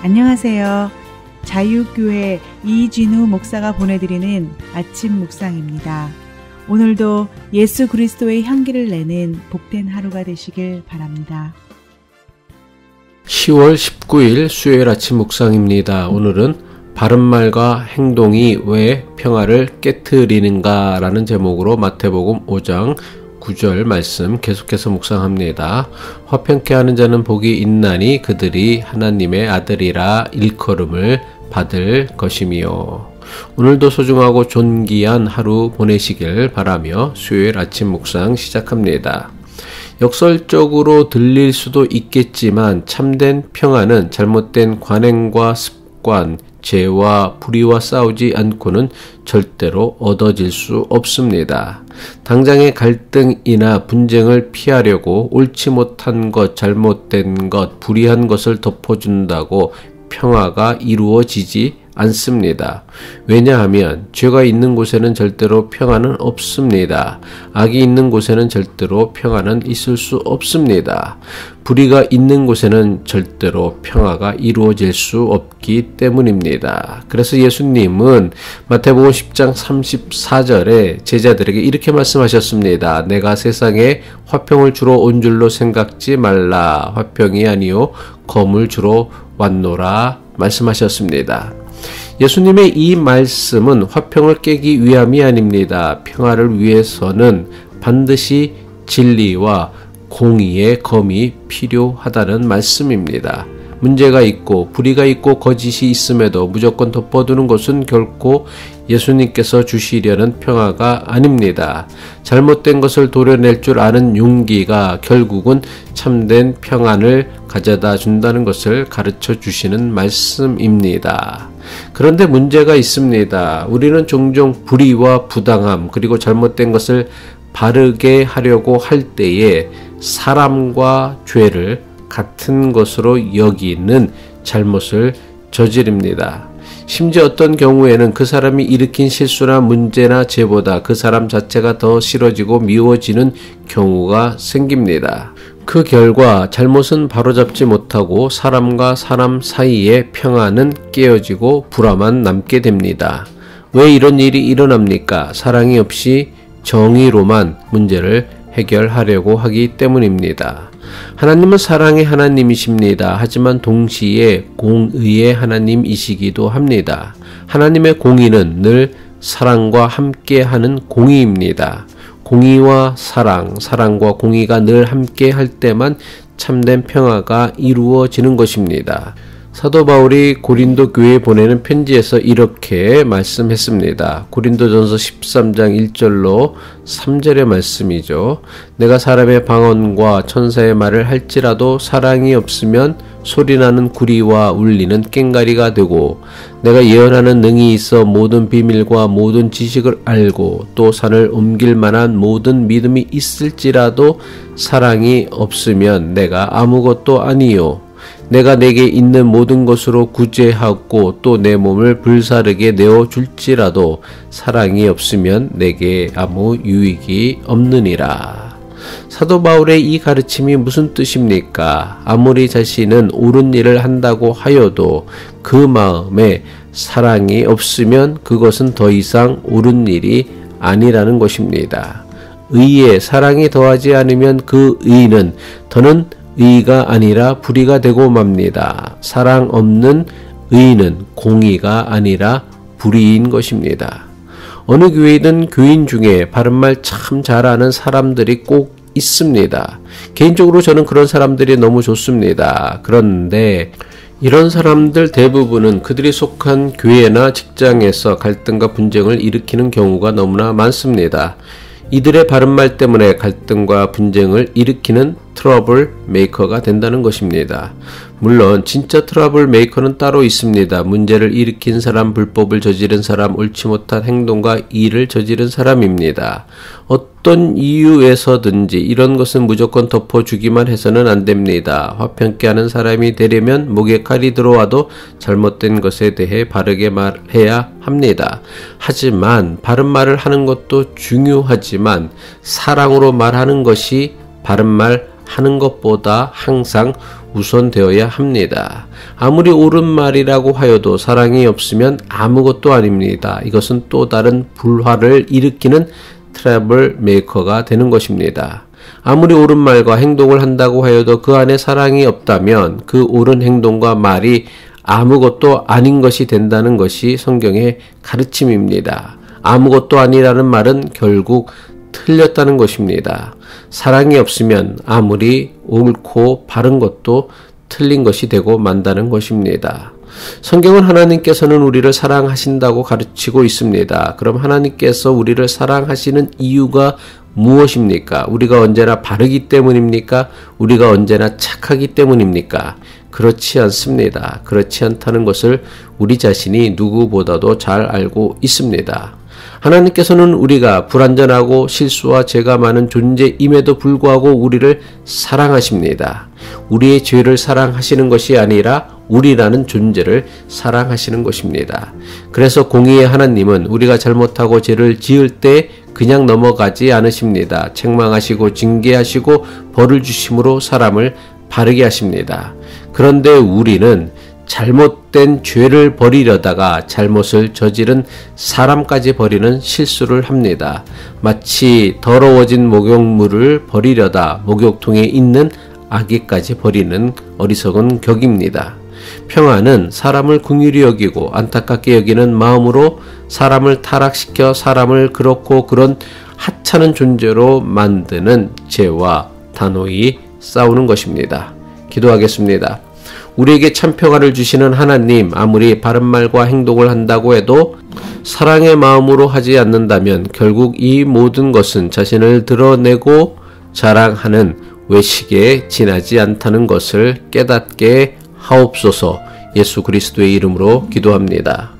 안녕하세요. 자유교회 이진우 목사가 보내드리는 아침 묵상입니다. 오늘도 예수 그리스도의 향기를 내는 복된 하루가 되시길 바랍니다. 10월 19일 수요일 아침 묵상입니다. 오늘은 바른말과 행동이 왜 평화를 깨트리는가 라는 제목으로 마태복음 5장 9절 말씀 계속해서 묵상합니다. 화평케 하는 자는 복이 있나니 그들이 하나님의 아들이라 일컬음을 받을 것이며. 오늘도 소중하고 존귀한 하루 보내시길 바라며 수요일 아침 묵상 시작합니다. 역설적으로 들릴 수도 있겠지만 참된 평화는 잘못된 관행과 습관, 죄와 불의와 싸우지 않고는 절대로 얻어질 수 없습니다. 당장의 갈등이나 분쟁을 피하려고 옳지 못한 것, 잘못된 것, 불의한 것을 덮어준다고 평화가 이루어지지 않습니다. 왜냐하면 죄가 있는 곳에는 절대로 평화는 없습니다. 악이 있는 곳에는 절대로 평화는 있을 수 없습니다. 불의가 있는 곳에는 절대로 평화가 이루어질 수 없기 때문입니다. 그래서 예수님은 마태복음 10장 34절에 제자들에게 이렇게 말씀하셨습니다. 내가 세상에 화평을 주러 온 줄로 생각지 말라. 화평이 아니요 검을 주러 왔노라 말씀하셨습니다. 예수님의 이 말씀은 화평을 깨기 위함이 아닙니다. 평화를 위해서는 반드시 진리와 공의의 검이 필요하다는 말씀입니다. 문제가 있고 불의가 있고 거짓이 있음에도 무조건 덮어두는 것은 결코 예수님께서 주시려는 평화가 아닙니다. 잘못된 것을 도려낼 줄 아는 용기가 결국은 참된 평안을 가져다 준다는 것을 가르쳐 주시는 말씀입니다. 그런데 문제가 있습니다. 우리는 종종 불의와 부당함 그리고 잘못된 것을 바르게 하려고 할 때에 사람과 죄를 같은 것으로 여기는 잘못을 저지릅니다. 심지어 어떤 경우에는 그 사람이 일으킨 실수나 문제나 죄보다 그 사람 자체가 더 싫어지고 미워지는 경우가 생깁니다. 그 결과 잘못은 바로잡지 못하고 사람과 사람 사이의 평화는 깨어지고 불화만 남게 됩니다. 왜 이런 일이 일어납니까? 사랑이 없이 정의로만 문제를 해결하려고 하기 때문입니다. 하나님은 사랑의 하나님이십니다. 하지만 동시에 공의의 하나님이시기도 합니다. 하나님의 공의는 늘 사랑과 함께하는 공의입니다. 공의와 사랑과 공의가 늘 함께 할 때만 참된 평화가 이루어지는 것입니다. 사도 바울이 고린도 교회에 보내는 편지에서 이렇게 말씀했습니다. 고린도전서 13장 1절로 3절의 말씀이죠. 내가 사람의 방언과 천사의 말을 할지라도 사랑이 없으면 소리나는 구리와 울리는 꽹가리가 되고 내가 예언하는 능이 있어 모든 비밀과 모든 지식을 알고 또 산을 옮길 만한 모든 믿음이 있을지라도 사랑이 없으면 내가 아무것도 아니요 내가 내게 있는 모든 것으로 구제하고 또 내 몸을 불사르게 내어줄지라도 사랑이 없으면 내게 아무 유익이 없느니라. 사도 바울의 이 가르침이 무슨 뜻입니까? 아무리 자신은 옳은 일을 한다고 하여도 그 마음에 사랑이 없으면 그것은 더 이상 옳은 일이 아니라는 것입니다. 의에 사랑이 더하지 않으면 그 의는 더는 의가 아니라 불의가 되고 맙니다. 사랑 없는 의는 공의가 아니라 불의인 것입니다. 어느 교회든 교인 중에 바른말 참 잘하는 사람들이 꼭 있습니다. 개인적으로 저는 그런 사람들이 너무 좋습니다. 그런데 이런 사람들 대부분은 그들이 속한 교회나 직장에서 갈등과 분쟁을 일으키는 경우가 너무나 많습니다. 이들의 바른말 때문에 갈등과 분쟁을 일으키는 트러블 메이커가 된다는 것입니다. 물론 진짜 트러블 메이커는 따로 있습니다. 문제를 일으킨 사람, 불법을 저지른 사람, 옳지 못한 행동과 일을 저지른 사람입니다. 어떤 이유에서든지 이런 것은 무조건 덮어주기만 해서는 안 됩니다. 화평케 하는 사람이 되려면 목에 칼이 들어와도 잘못된 것에 대해 바르게 말해야 합니다. 하지만 바른 말을 하는 것도 중요하지만 사랑으로 말하는 것이 바른 말 하는 것보다 항상 우선되어야 합니다. 아무리 옳은 말이라고 하여도 사랑이 없으면 아무것도 아닙니다. 이것은 또 다른 불화를 일으키는 트러블 메이커가 되는 것입니다. 아무리 옳은 말과 행동을 한다고 하여도 그 안에 사랑이 없다면 그 옳은 행동과 말이 아무것도 아닌 것이 된다는 것이 성경의 가르침입니다. 아무것도 아니라는 말은 결국 틀렸다는 것입니다. 사랑이 없으면 아무리 옳고 바른 것도 틀린 것이 되고 만다는 것입니다. 성경은 하나님께서는 우리를 사랑하신다고 가르치고 있습니다. 그럼 하나님께서 우리를 사랑하시는 이유가 무엇입니까? 우리가 언제나 바르기 때문입니까? 우리가 언제나 착하기 때문입니까? 그렇지 않습니다. 그렇지 않다는 것을 우리 자신이 누구보다도 잘 알고 있습니다. 하나님께서는 우리가 불완전하고 실수와 죄가 많은 존재임에도 불구하고 우리를 사랑하십니다. 우리의 죄를 사랑하시는 것이 아니라 우리라는 존재를 사랑하시는 것입니다. 그래서 공의의 하나님은 우리가 잘못하고 죄를 지을 때 그냥 넘어가지 않으십니다. 책망하시고 징계하시고 벌을 주심으로 사람을 바르게 하십니다. 그런데 우리는 잘못된 죄를 버리려다가 잘못을 저지른 사람까지 버리는 실수를 합니다. 마치 더러워진 목욕물을 버리려다 목욕통에 있는 아기까지 버리는 어리석은 격입니다. 평화는 사람을 긍휼히 여기고 안타깝게 여기는 마음으로 사람을 타락시켜 사람을 그렇고 그런 하찮은 존재로 만드는 죄와 단호히 싸우는 것입니다. 기도하겠습니다. 우리에게 참 평화를 주시는 하나님, 아무리 바른 말과 행동을 한다고 해도 사랑의 마음으로 하지 않는다면 결국 이 모든 것은 자신을 드러내고 자랑하는 외식에 지나지 않다는 것을 깨닫게 하옵소서. 예수 그리스도의 이름으로 기도합니다.